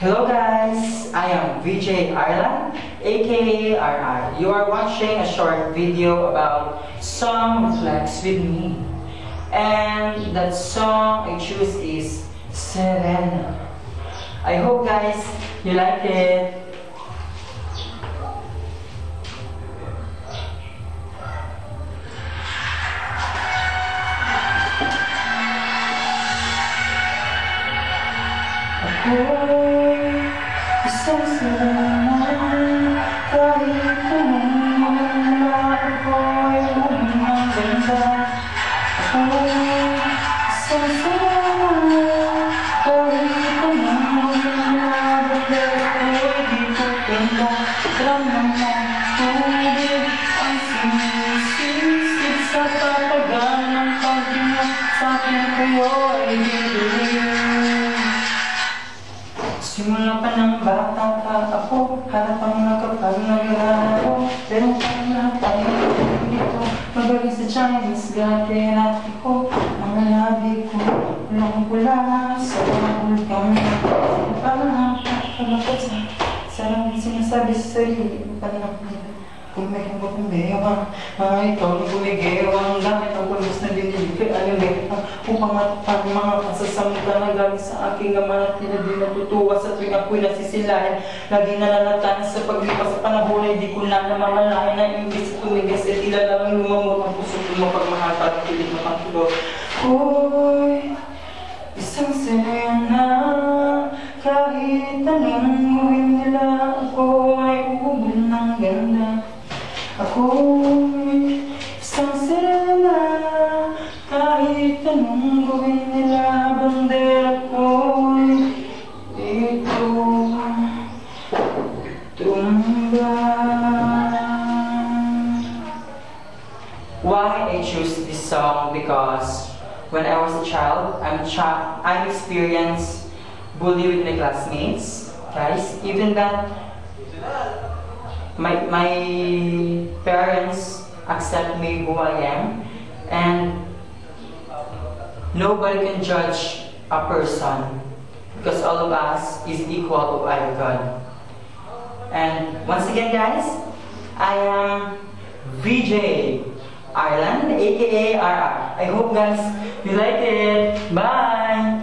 Hello guys, I am VJ Ireland, aka RR. You are watching a short video about song Flex with me. And that song I choose is Serena. I hope guys you like it. Ako'y isang Serena, kahit anong wala ako'y unang ganda. Ako'y isang Serena, kahit anong wala ako'y di ko ganda. Ramdam mo tubig ang sinisisip sa tatagan ng paghinga sa akin kayo'y bibigay. Simula pa ng bata ka ako, harapang nakapag nag-aalala. Pero kung lahat tayo dito, magaling sa Chinese, gati natin ko. Mga labi ko, pulang-pula sa mga ulkang parang nakakalapat sa sarang sinasabi sa sarili. Parang kung may kumbakumbewa, mga ikaw na bumigewang gamit ang pulos na dinilipit, alam mo, upang matupang mga kasasamta na galing sa aking ama at hindi natutuwa sa tuwing ako'y nasisilayan. Lagi nalalatanan sa paglipas sa panahon ay di ko na namamalayan na imbis sa tumigas at tila lang lumamot ang puso ko mapagmahal para pilit makatulog. Uy, isang Serena, kahit anong gawin nila ako ay ubod ng ganda. Ako'y isang Serena, kahit anong gawin nila, bandera ko'y dito tumba. Why I choose this song? Because when I was a child, I experienced bullying with my classmates, guys. Even that my parents accept me who I am, and nobody can judge a person because all of us is equal to our God. And once again guys, I am VJ Ireland, aka RR. I hope guys you like it. Bye!